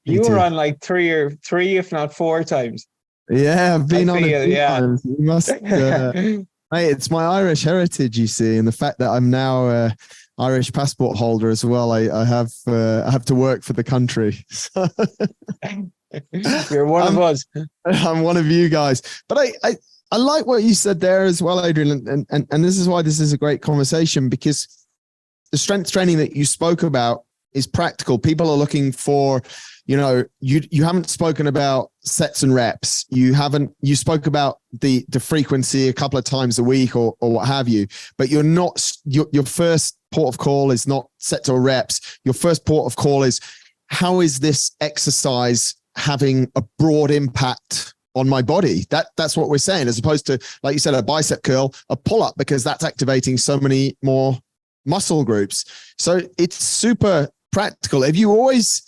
You were on like three, if not 4 times. Yeah, I've been on it 2 times. You must, Mate, it's my Irish heritage, you see, and the fact that I'm now Irish passport holder as well. I have to work for the country. you're one of us. I'm one of you guys. But I like what you said there as well, Adrian. And this is why this is a great conversation, because the strength training that you spoke about is practical. People are looking for, you haven't spoken about sets and reps. You spoke about the frequency a couple of times a week or what have you, but you're not, your first port of call is not sets or reps. Your first port of call is, how is this exercise having a broad impact on my body? That's what we're saying, as opposed to, like you said, a bicep curl, a pull-up, because that's activating so many more muscle groups. So it's super practical. Have you always,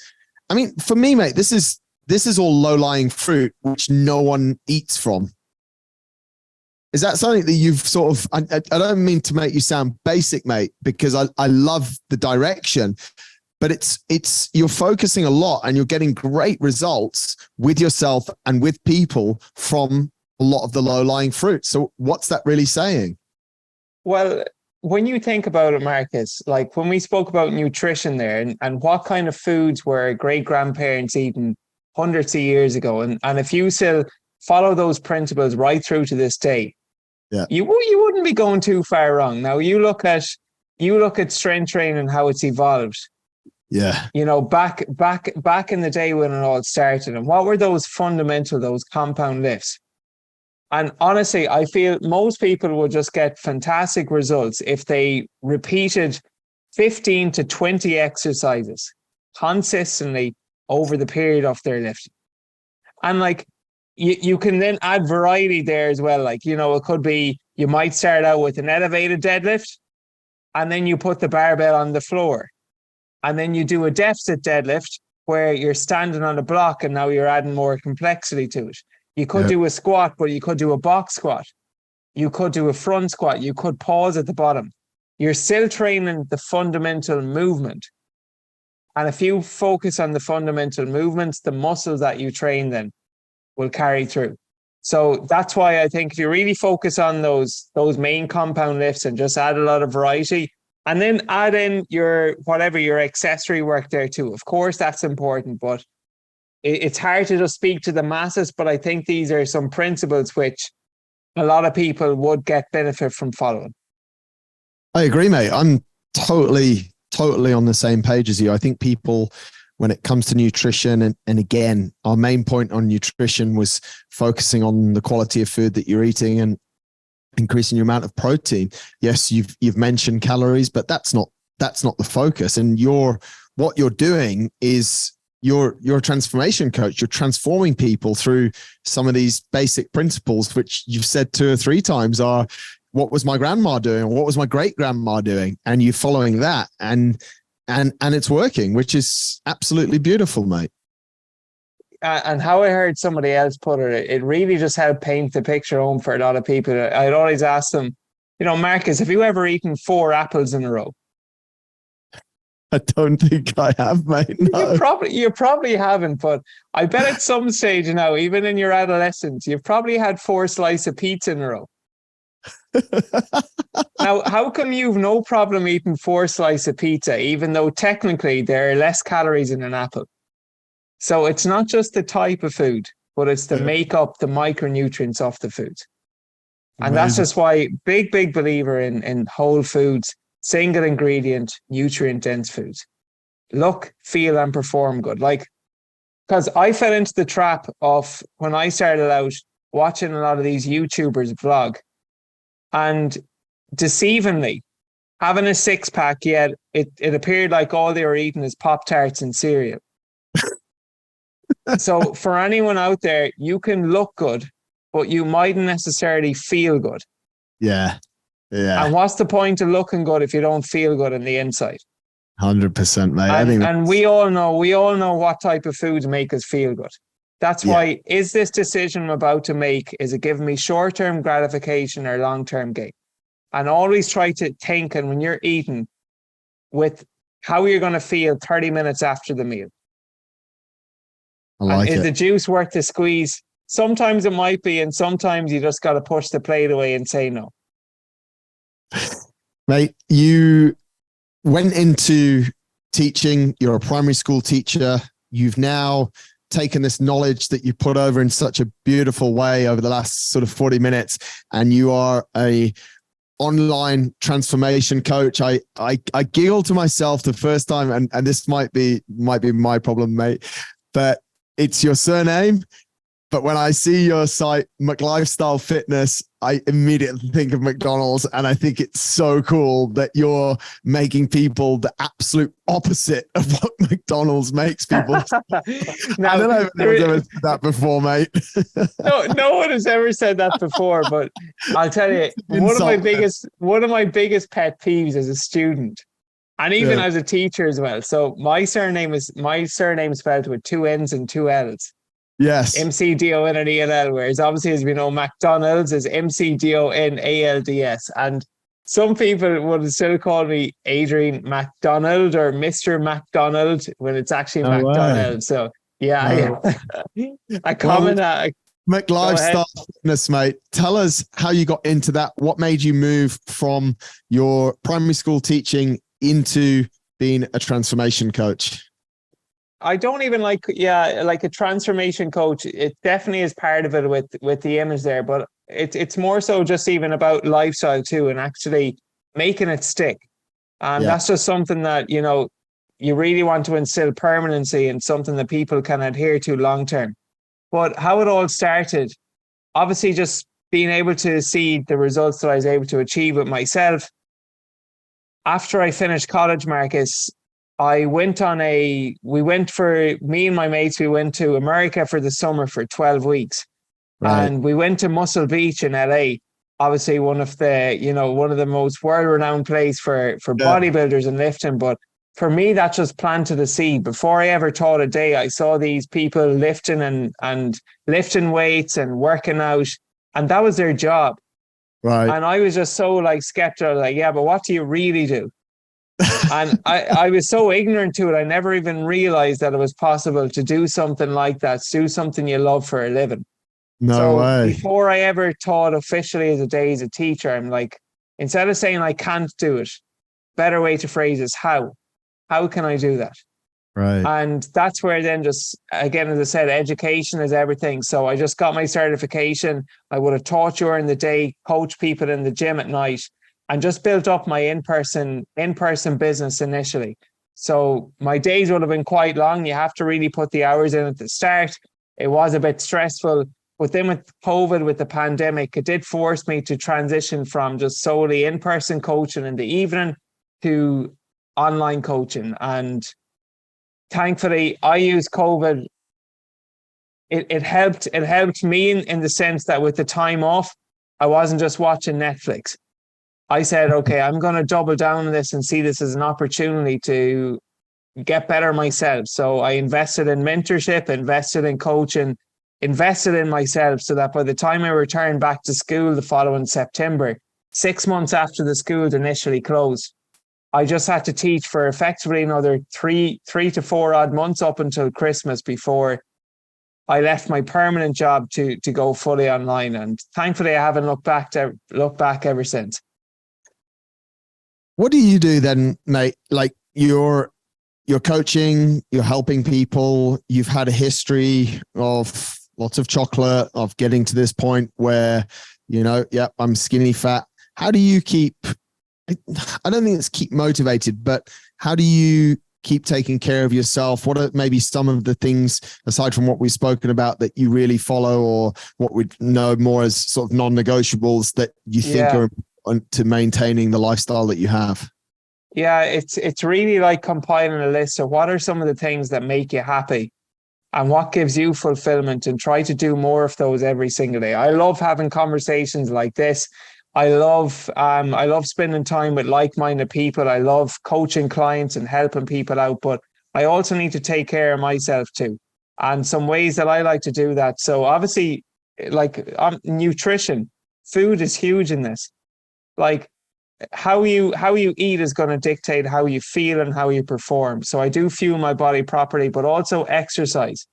for me, mate, this is all low-lying fruit, which no one eats from. Is that something that you've sort of, I don't mean to make you sound basic, mate, because I love the direction, but it's you're focusing a lot and you're getting great results with yourself and with people from a lot of the low-lying fruit. So what's that really saying? Well, when you think about it, Marcus, like when we spoke about nutrition there and what kind of foods were great-grandparents eating hundreds of years ago, and if you still follow those principles right through to this day, you wouldn't be going too far wrong. Now you look at strength training and how it's evolved. Yeah. Back in the day when it all started, and what were those compound lifts? And honestly, I feel most people would just get fantastic results if they repeated 15 to 20 exercises consistently over the period of their lifting. And like, you can then add variety there as well. Like, it could be, you might start out with an elevated deadlift, and then you put the barbell on the floor. And then you do a deficit deadlift where you're standing on a block and now you're adding more complexity to it. You could do a squat, but you could do a box squat. You could do a front squat. You could pause at the bottom. You're still training the fundamental movement. And if you focus on the fundamental movements, the muscles that you train then will carry through. So that's why I think if you really focus on those main compound lifts and just add a lot of variety, and then add in your accessory work there too. Of course, that's important, but it's hard to just speak to the masses. But I think these are some principles which a lot of people would get benefit from following. I agree, mate. I'm totally on the same page as you. I think people, when it comes to nutrition, and again, our main point on nutrition was focusing on the quality of food that you're eating and increasing your amount of protein. Yes, you've mentioned calories, but that's not the focus. And what you're doing is you're a transformation coach. You're transforming people through some of these basic principles, which you've said 2 or 3 times are, what was my grandma doing? Or what was my great grandma doing? And you're following that, and it's working, which is absolutely beautiful, mate. And how I heard somebody else put it, it really just helped paint the picture home for a lot of people. I'd always ask them, Marcus, have you ever eaten 4 apples in a row? I don't think I have, mate. No. You probably haven't, but I bet at some stage now, even in your adolescence, you've probably had 4 slices of pizza in a row. Now, how come you've no problem eating 4 slices of pizza, even though technically there are less calories in an apple? So it's not just the type of food, but it's the makeup, the micronutrients of the food. And that's just why big believer in whole foods, single ingredient, nutrient dense foods. Look, feel and perform good. Like, because I fell into the trap of when I started out watching a lot of these YouTubers vlog, and deceivingly having a 6-pack, yet it appeared like all they were eating is Pop-Tarts and cereal. So for anyone out there, you can look good but you mightn't necessarily feel good. Yeah. Yeah. And what's the point of looking good if you don't feel good on the inside? 100%, mate. And we all know what type of foods make us feel good. That's why, is this decision I'm about to make, is it giving me short-term gratification or long-term gain? And always try to think, and when you're eating, with how you're going to feel 30 minutes after the meal. Is the juice worth the squeeze? Sometimes it might be, and sometimes you just got to push the plate away and say no. Mate, you went into teaching. You're a primary school teacher. You've now taken this knowledge that you put over in such a beautiful way over the last sort of 40 minutes, and you are a online transformation coach. I giggled to myself the first time, and this might be my problem, mate, but it's your surname. But when I see your site, McLifestyle Fitness, I immediately think of McDonald's, and I think it's so cool that you're making people the absolute opposite of what McDonald's makes people. Now, I don't know if anyone's ever said that before, mate. No one has ever said that before, but I'll tell you, one of my biggest pet peeves as a student, and even as a teacher as well. So my surname is spelled with 2 N's and 2 L's. Yes. MCDONNELL, whereas obviously, as we know, McDonald's is MCDONALDS. And some people would still call me Adrian McDonald or Mr. McDonald when it's actually McDonald. So I comment that. McLifestyle Fitness, mate. Tell us how you got into that. What made you move from your primary school teaching into being a transformation coach? I don't even like a transformation coach. It definitely is part of it with the image there, but it's more so just even about lifestyle too, and actually making it stick. And that's just something that, you really want to instill permanency and something that people can adhere to long term. But how it all started, obviously just being able to see the results that I was able to achieve with myself. After I finished college, Marcus, me and my mates, we went to America for the summer for 12 weeks. Right. And we went to Muscle Beach in LA, obviously one of the most world-renowned place for bodybuilders and lifting. But for me, that just planted a seed. Before I ever taught a day, I saw these people lifting and lifting weights and working out, and that was their job. Right. And I was just so skeptical, but what do you really do? And I was so ignorant to it. I never even realized that it was possible to do something like that, to do something you love for a living. No way. Before I ever taught officially as a teacher, I'm like, instead of saying I can't do it, better way to phrase is how can I do that? Right. And that's where then just, again, as I said, education is everything. So I just got my certification. I would have taught during the day, coach people in the gym at night, and just built up my in-person business initially. So my days would have been quite long. You have to really put the hours in at the start. It was a bit stressful. But then with COVID, with the pandemic, it did force me to transition from just solely in-person coaching in the evening to online coaching. And thankfully, I used COVID. It helped me in the sense that with the time off, I wasn't just watching Netflix. I said, okay, I'm going to double down on this and see this as an opportunity to get better myself. So I invested in mentorship, invested in coaching, invested in myself, so that by the time I returned back to school the following September, 6 months after the schools initially closed, I just had to teach for effectively another three to 4 odd months up until Christmas before I left my permanent job to go fully online. And thankfully, I haven't looked back ever since. What do you do then, mate? Like you're coaching, you're helping people, you've had a history of lots of chocolate, of getting to this point where, I'm skinny fat. How do you I don't think it's keep motivated, but how do you keep taking care of yourself? What are maybe some of the things, aside from what we've spoken about, that you really follow, or what we know more as sort of non-negotiables that you think are important to maintaining the lifestyle that you have? Yeah, it's really like compiling a list of what are some of the things that make you happy. and what gives you fulfillment, and try to do more of those every single day. I love having conversations like this. I love spending time with like-minded people. I love coaching clients and helping people out, but I also need to take care of myself too. And some ways that I like to do that. So obviously, like nutrition, food is huge in this. Like how you eat is going to dictate how you feel and how you perform. So I do fuel my body properly, but also exercise.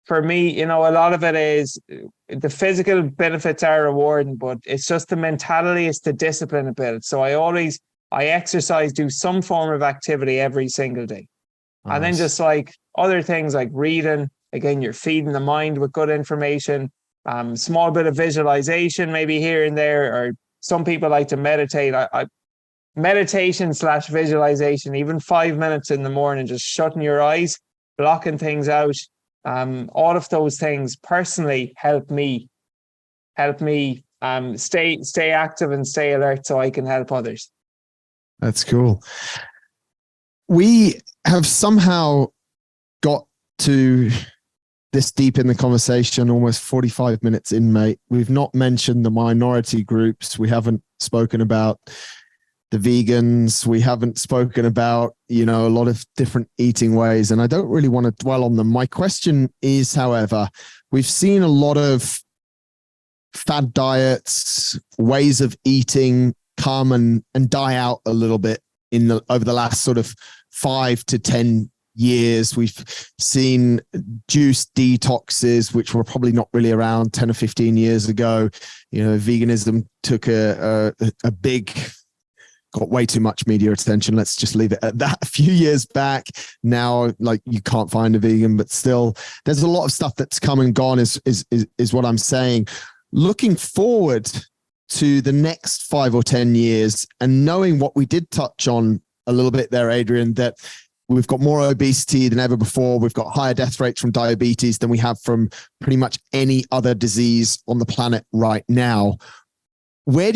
For me, a lot of it is the physical benefits are rewarding, but it's just the mentality, it's the discipline about it. So I exercise, do some form of activity every single day. Nice. And then just like other things like reading, again, you're feeding the mind with good information, small bit of visualization, maybe here and there, or some people like to meditate. Meditation/visualization, even 5 minutes in the morning, just shutting your eyes, blocking things out. All of those things personally help me stay active and stay alert so I can help others. That's cool. We have somehow got to this deep in the conversation, almost 45 minutes in, mate. We've not mentioned the minority groups. We haven't spoken about the vegans. We haven't spoken about, a lot of different eating ways, and I don't really want to dwell on them. My question is, however, we've seen a lot of fad diets, ways of eating come and die out a little bit over the last sort of 5 to 10 years. We've seen juice detoxes, which were probably not really around 10 or 15 years ago. Veganism took a big, got way too much media attention. Let's just leave it at that. A few years back now, like, you can't find a vegan, but still there's a lot of stuff that's come and gone is what I'm saying. Looking forward to the next 5 or 10 years, and knowing what we did touch on a little bit there, Adrian, that we've got more obesity than ever before. We've got higher death rates from diabetes than we have from pretty much any other disease on the planet right now. Where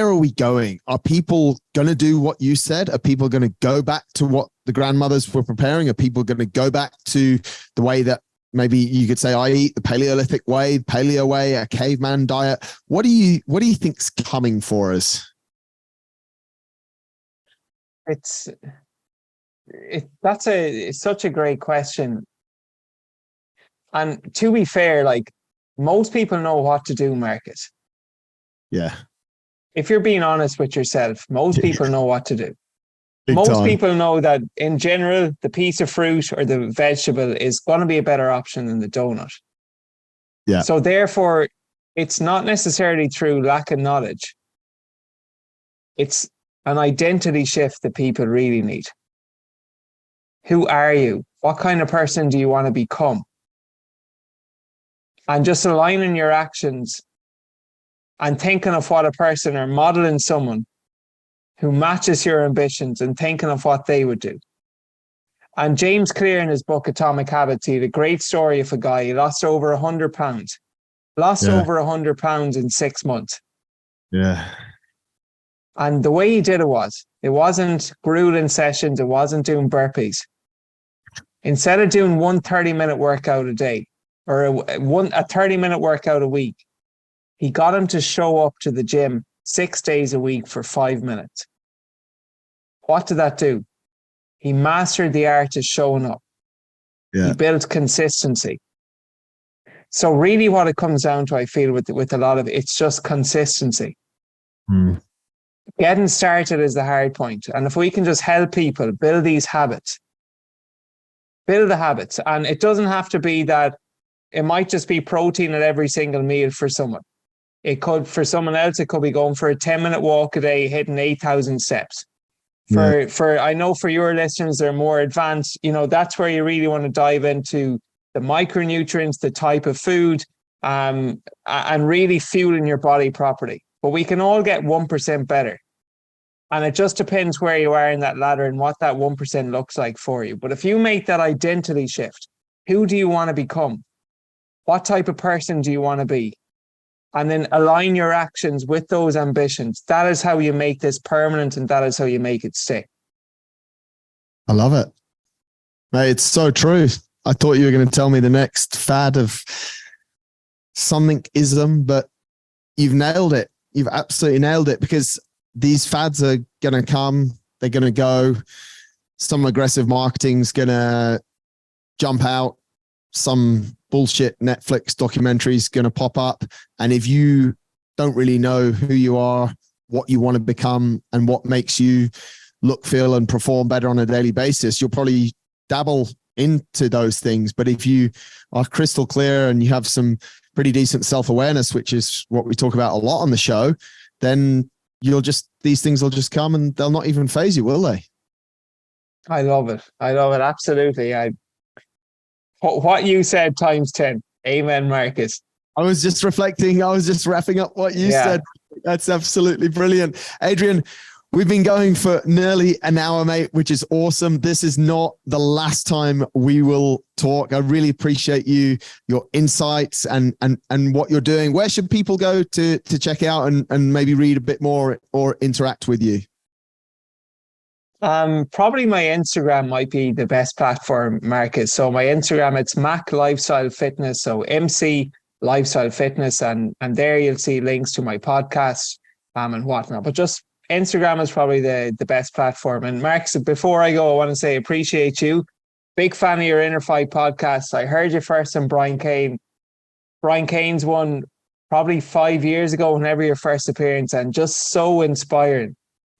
are we going? Are people going to do what you said? Are people going to go back to what the grandmothers were preparing? Are people going to go back to the way that maybe you could say I eat, the Paleolithic way, paleo way, a caveman diet? What do you think's coming for us? It's such a great question. And to be fair, like, most people know what to do, Marcus. Yeah. If you're being honest with yourself, most people know what to do. Most time. People know that in general, the piece of fruit or the vegetable is going to be a better option than the donut. Yeah. So therefore, it's not necessarily through lack of knowledge. It's an identity shift that people really need. Who are you? What kind of person do you want to become? And just aligning your actions and thinking of what a person, or modeling someone who matches your ambitions and thinking of what they would do. And James Clear, in his book Atomic Habits, he had a great story of a guy. He lost over 100 pounds. Over 100 pounds in 6 months. Yeah. And the way he did it wasn't grueling sessions. It wasn't doing burpees. Instead of doing one 30-minute workout a day, or a 30-minute workout a week, he got him to show up to the gym 6 days a week for 5 minutes. What did that do? He mastered the art of showing up. Yeah. He built consistency. So really what it comes down to, I feel, with a lot of it, it's just consistency. Mm. Getting started is the hard point. And if we can just help people build these habits, build the habits. And it doesn't have to be that. It might just be protein at every single meal for someone. It could, for someone else, it could be going for a 10-minute walk a day, hitting 8,000 steps. I know for your listeners, they're more advanced. That's where you really want to dive into the micronutrients, the type of food, and really fueling your body properly. But we can all get 1% better. And it just depends where you are in that ladder and what that 1% looks like for you. But if you make that identity shift, who do you want to become? What type of person do you want to be? And then align your actions with those ambitions. That is how you make this permanent, and that is how you make it stick. I love it. Mate, it's so true. I thought you were going to tell me the next fad of something ism, but you've nailed it. You've absolutely nailed it, because these fads are going to come, they're going to go. Some aggressive marketing's going to jump out. Some bullshit Netflix documentary's going to pop up. And if you don't really know who you are, what you want to become, and what makes you look, feel, and perform better on a daily basis, you'll probably dabble into those things. But if you are crystal clear and you have some pretty decent self-awareness, which is what we talk about a lot on the show, then these things will just come and they'll not even phase you, will they? I love it. I love it. Absolutely. What you said times 10. Amen, Marcus. I was just reflecting. I was just wrapping up what you said. That's absolutely brilliant. Adrian, we've been going for nearly an hour, mate, which is awesome. This is not the last time we will talk. I really appreciate your insights and what you're doing. Where should people go to check out and maybe read a bit more or interact with you? Probably my Instagram might be the best platform, Marcus. So my Instagram, it's Mac Lifestyle Fitness. So MC Lifestyle Fitness, and there you'll see links to my podcast and whatnot. But just Instagram is probably the best platform. And Marcus, before I go, I want to say appreciate you. Big fan of your Inner Fight podcast. I heard you first on Brian Kane. Brian Kane's one probably 5 years ago, whenever your first appearance, and just so inspiring.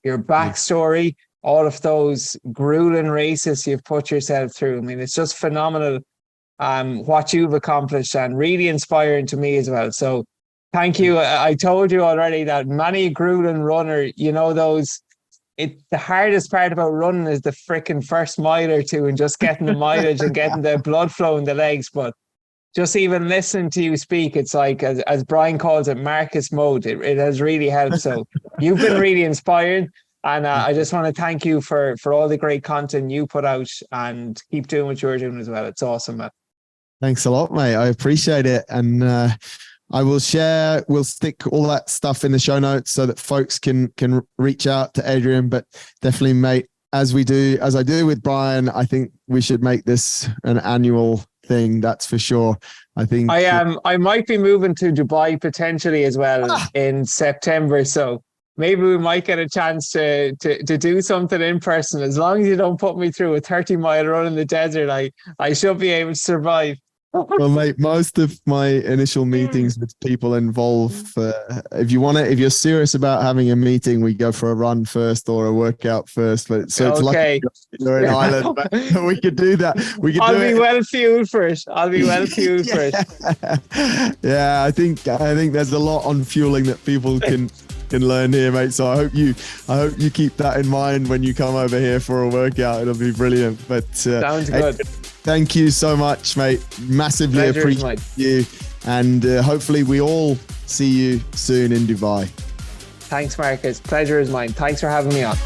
Your backstory, all of those grueling races you've put yourself through. I mean, it's just phenomenal what you've accomplished, and really inspiring to me as well. So thank you. I told you already that many grueling runner, the hardest part about running is the freaking first mile or two and just getting the mileage and getting the blood flow in the legs. But just even listening to you speak, it's like, as Brian calls it, Marcus mode. It has really helped. So you've been really inspiring. And I just want to thank you for all the great content you put out, and keep doing what you're doing as well. It's awesome, man. Thanks a lot, mate. I appreciate it. And we'll stick all that stuff in the show notes so that folks can reach out to Adrian. But definitely, mate, as I do with Brian, I think we should make this an annual thing. That's for sure. I think I might be moving to Dubai potentially as well in September. So maybe we might get a chance to do something in person. As long as you don't put me through a 30-mile run in the desert, I should be able to survive. Well, mate, most of my initial meetings with people involve, if you're serious about having a meeting, we go for a run first or a work-out first. But so it's okay. You're in Ireland, but we could do that. I'll be well fueled for it. Yeah, I think there's a lot on fueling that people can learn here, mate. So I hope you keep that in mind when you come over here for a workout. It'll be brilliant. But sounds good. Thank you so much, mate. Massively appreciate you. And hopefully we all see you soon in Dubai. Thanks, Marcus. Pleasure is mine. Thanks for having me on.